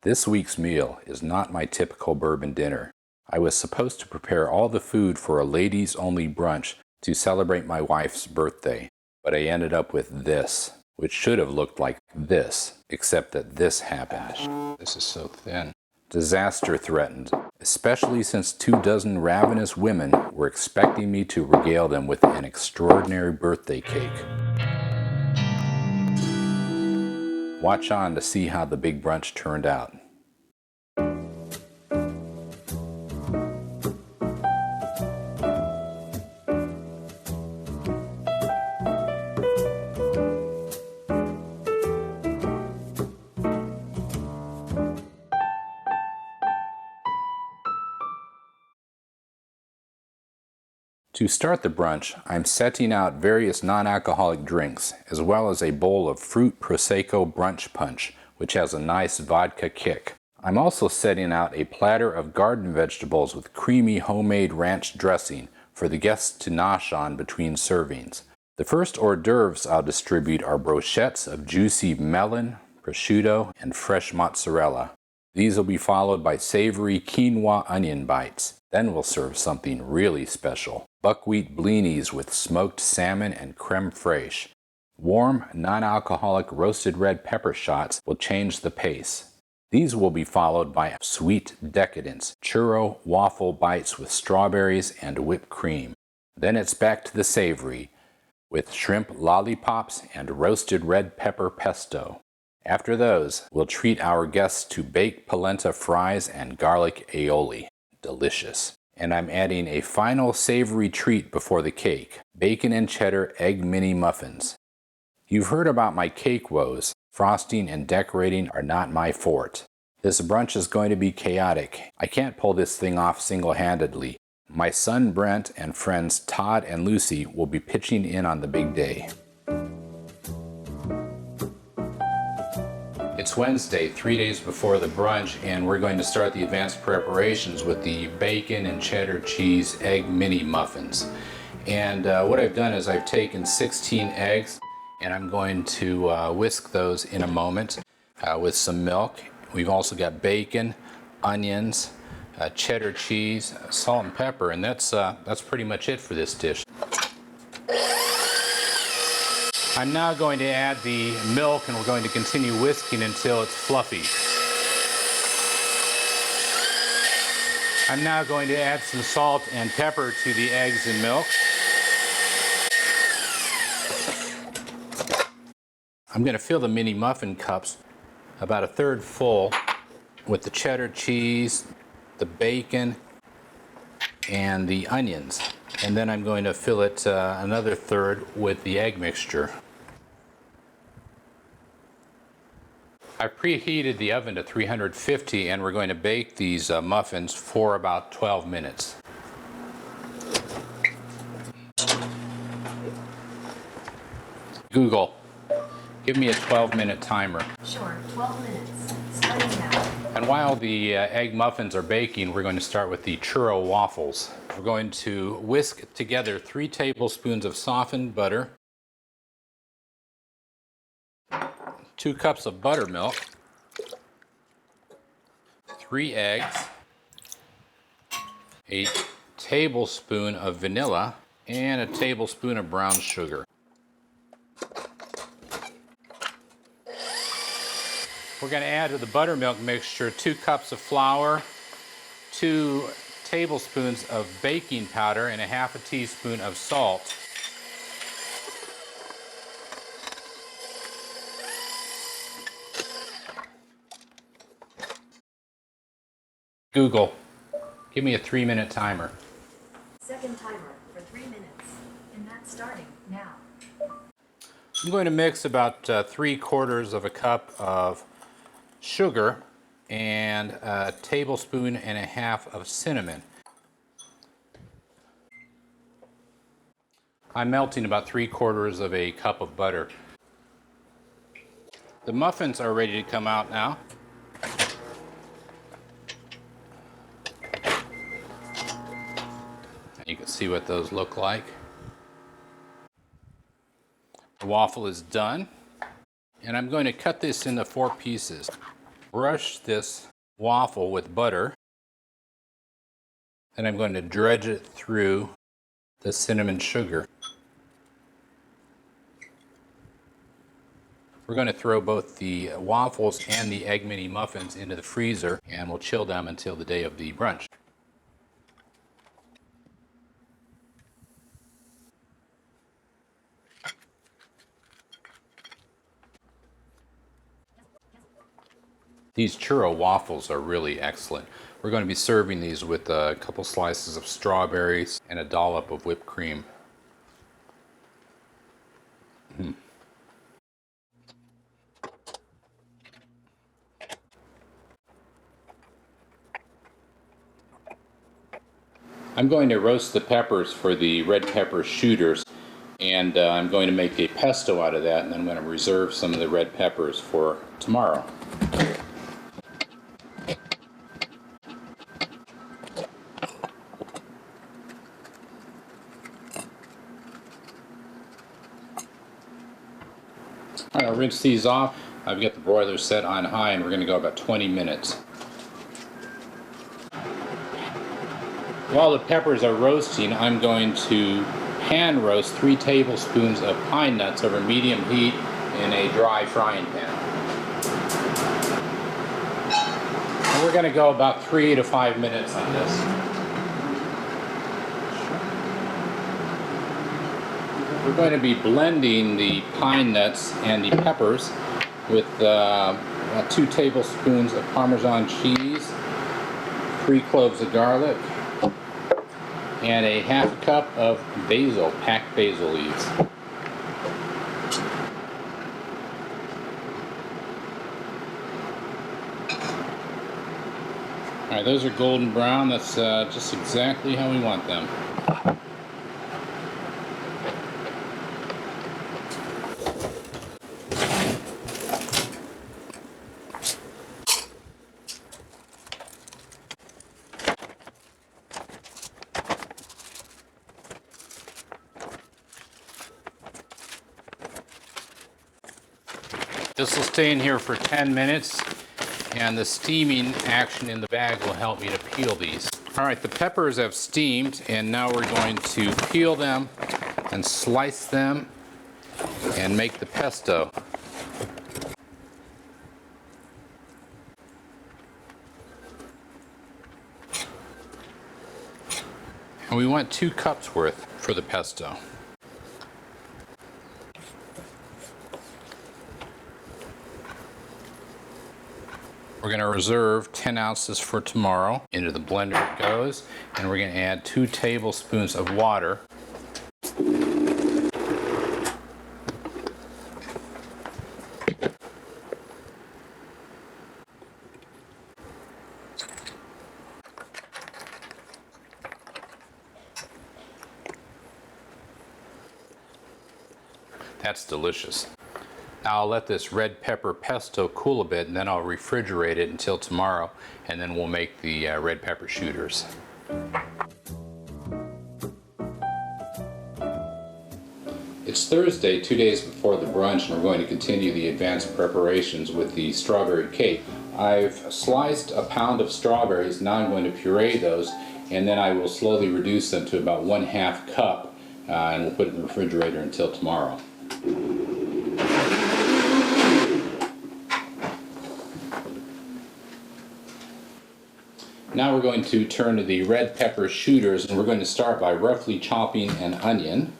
This week's meal is not my typical bourbon dinner. I was supposed to prepare all the food for a ladies-only brunch to celebrate my wife's birthday, but I ended up with this, which should have looked like this, except that this happened. This is so thin. Disaster threatened, especially since 24 ravenous women were expecting me to regale them with an extraordinary birthday cake. Watch on to see how the big brunch turned out. To start the brunch, I'm setting out various non-alcoholic drinks, as well as a bowl of fruit Prosecco brunch punch, which has a nice vodka kick. I'm also setting out a platter of garden vegetables with creamy homemade ranch dressing for the guests to nosh on between servings. The first hors d'oeuvres I'll distribute are brochettes of juicy melon, prosciutto, and fresh mozzarella. These will be followed by savory quinoa onion bites. Then we'll serve something really special. Buckwheat blinis with smoked salmon and creme fraiche. Warm, non-alcoholic roasted red pepper shots will change the pace. These will be followed by sweet decadence, churro waffle bites with strawberries and whipped cream. Then it's back to the savory, with shrimp lollipops and roasted red pepper pesto. After those, we'll treat our guests to baked polenta fries and garlic aioli. Delicious. And I'm adding a final savory treat before the cake, bacon and cheddar egg mini muffins. You've heard about my cake woes. Frosting and decorating are not my forte. This brunch is going to be chaotic. I can't pull this thing off single-handedly. My son Brent and friends Todd and Lucy will be pitching in on the big day. It's Wednesday, 3 days before the brunch, and we're going to start the advanced preparations with the bacon and cheddar cheese egg mini muffins. And what I've done is I've taken 16 eggs, and I'm going to whisk those in a moment with some milk. We've also got bacon, onions, cheddar cheese, salt and pepper, and that's pretty much it for this dish. I'm now going to add the milk, and we're going to continue whisking until it's fluffy. I'm now going to add some salt and pepper to the eggs and milk. I'm going to fill the mini muffin cups about a third full with the cheddar cheese, the bacon, and the onions. And then I'm going to fill it another third with the egg mixture. I've preheated the oven to 350, and we're going to bake these muffins for about 12 minutes. Google, give me a 12-minute timer. Sure, 12 minutes, starting now. And while the egg muffins are baking, we're going to start with the churro waffles. We're going to whisk together 3 tablespoons of softened butter, 2 cups of buttermilk, 3 eggs, a tablespoon of vanilla, and a tablespoon of brown sugar. We're going to add to the buttermilk mixture 2 cups of flour, 2 tablespoons of baking powder, and a half a teaspoon of salt. Google, give me a 3-minute timer. Second timer for 3 minutes, and that's starting now. I'm going to mix about 3/4 of a cup of sugar and a tablespoon and a half of cinnamon. I'm melting about 3/4 of a cup of butter. The muffins are ready to come out now. You can see what those look like. The waffle is done, and I'm going to cut this into 4 pieces. brush this waffle with butter. And I'm going to dredge it through the cinnamon sugar. We're going to throw both the waffles and the egg mini muffins into the freezer, and we'll chill them until the day of the brunch. These churro waffles are really excellent. We're going to be serving these with a couple slices of strawberries and a dollop of whipped cream. I'm going to roast the peppers for the red pepper shooters, and I'm going to make a pesto out of that, and then I'm going to reserve some of the red peppers for tomorrow. All right, I'll rinse these off. I've got the broiler set on high, and we're going to go about 20 minutes. While the peppers are roasting, I'm going to pan roast 3 tablespoons of pine nuts over medium heat in a dry frying pan. And we're going to go about 3 to 5 minutes on this. We're going to be blending the pine nuts and the peppers with 2 tablespoons of Parmesan cheese, 3 cloves of garlic, and a half cup of basil, packed basil leaves. Alright, those are golden brown. That's just exactly how we want them. This will stay in here for 10 minutes, and the steaming action in the bag will help me to peel these. All right, the peppers have steamed, and now we're going to peel them and slice them and make the pesto. And we want 2 cups worth for the pesto. We're going to reserve 10 ounces for tomorrow. Into the blender it goes, and we're going to add 2 tablespoons of water. That's delicious. Now I'll let this red pepper pesto cool a bit, and then I'll refrigerate it until tomorrow, and then we'll make the red pepper shooters. It's Thursday, 2 days before the brunch, and we're going to continue the advanced preparations with the strawberry cake. I've sliced a pound of strawberries. Now I'm going to puree those, and then I will slowly reduce them to about 1/2 cup, and we'll put it in the refrigerator until tomorrow. Now we're going to turn to the red pepper shooters, and we're going to start by roughly chopping an onion.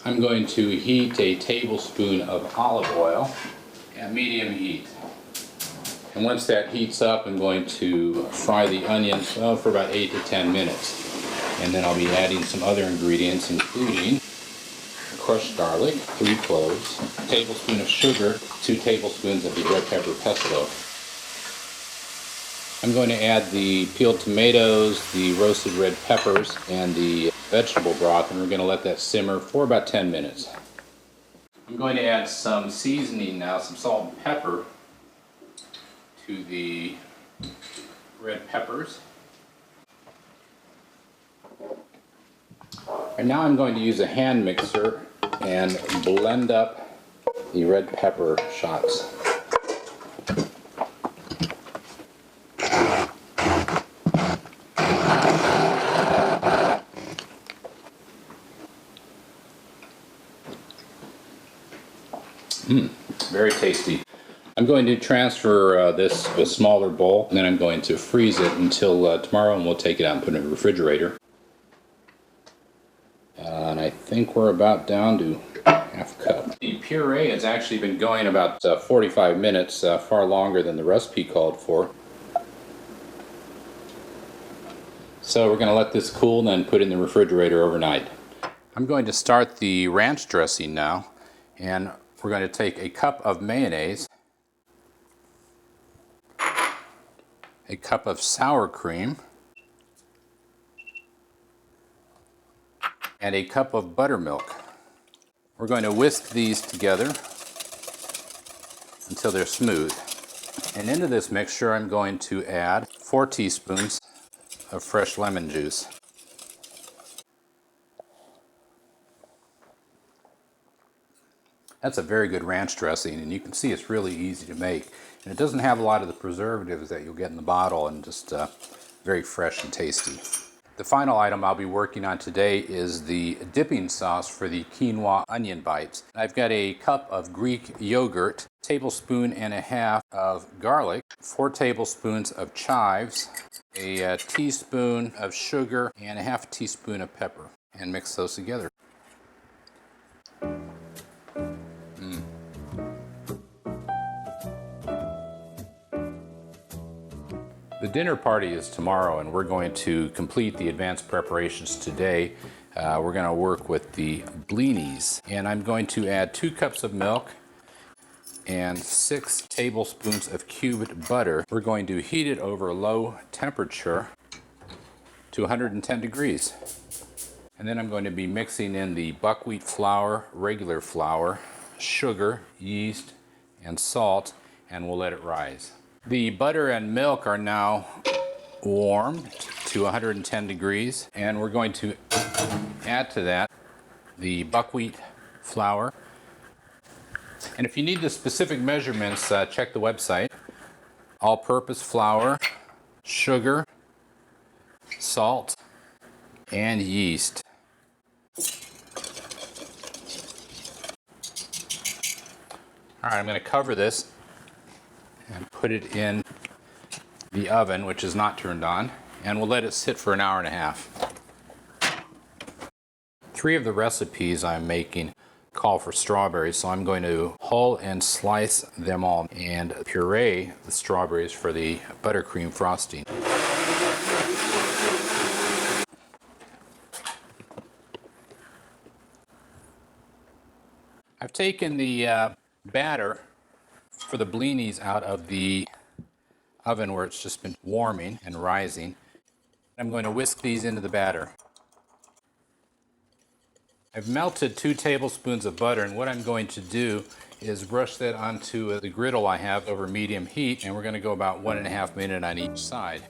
I'm going to heat a tablespoon of olive oil at medium heat. And once that heats up, I'm going to fry the onions for about 8 to 10 minutes. And then I'll be adding some other ingredients, including crushed garlic, 3 cloves, a tablespoon of sugar, 2 tablespoons of the red pepper pesto. I'm going to add the peeled tomatoes, the roasted red peppers, and the vegetable broth, and we're going to let that simmer for about 10 minutes. I'm going to add some seasoning now, some salt and pepper to the red peppers. And now I'm going to use a hand mixer and blend up the red pepper shots. Very tasty. I'm going to transfer this to a smaller bowl, and then I'm going to freeze it until tomorrow, and we'll take it out and put it in the refrigerator. And I think we're about down to half a cup. The puree has actually been going about 45 minutes, far longer than the recipe called for. So we're going to let this cool and then put it in the refrigerator overnight. I'm going to start the ranch dressing now, and we're going to take a cup of mayonnaise, a cup of sour cream, and a cup of buttermilk. We're going to whisk these together until they're smooth. And into this mixture I'm going to add 4 teaspoons of fresh lemon juice. That's a very good ranch dressing, and you can see it's really easy to make. And it doesn't have a lot of the preservatives that you'll get in the bottle, and just very fresh and tasty. The final item I'll be working on today is the dipping sauce for the quinoa onion bites. I've got a cup of Greek yogurt, a tablespoon and a half of garlic, 4 tablespoons of chives, a teaspoon of sugar, and a half teaspoon of pepper, and mix those together. The dinner party is tomorrow, and we're going to complete the advanced preparations today. We're going to work with the blinis, and I'm going to add 2 cups of milk and 6 tablespoons of cubed butter. We're going to heat it over low temperature to 110 degrees. And then I'm going to be mixing in the buckwheat flour, regular flour, sugar, yeast, and salt, and we'll let it rise. The butter and milk are now warmed to 110 degrees, and we're going to add to that the buckwheat flour. And if you need the specific measurements, check the website. All-purpose flour, sugar, salt, and yeast. All right, I'm going to cover this and put it in the oven, which is not turned on, and we'll let it sit for an hour and a half. 3 of the recipes I'm making call for strawberries, so I'm going to hull and slice them all and puree the strawberries for the buttercream frosting. I've taken the batter for the blinis out of the oven where it's just been warming and rising. I'm going to whisk these into the batter. I've melted 2 tablespoons of butter, and what I'm going to do is brush that onto the griddle I have over medium heat, and we're going to go about 1.5 minutes on each side.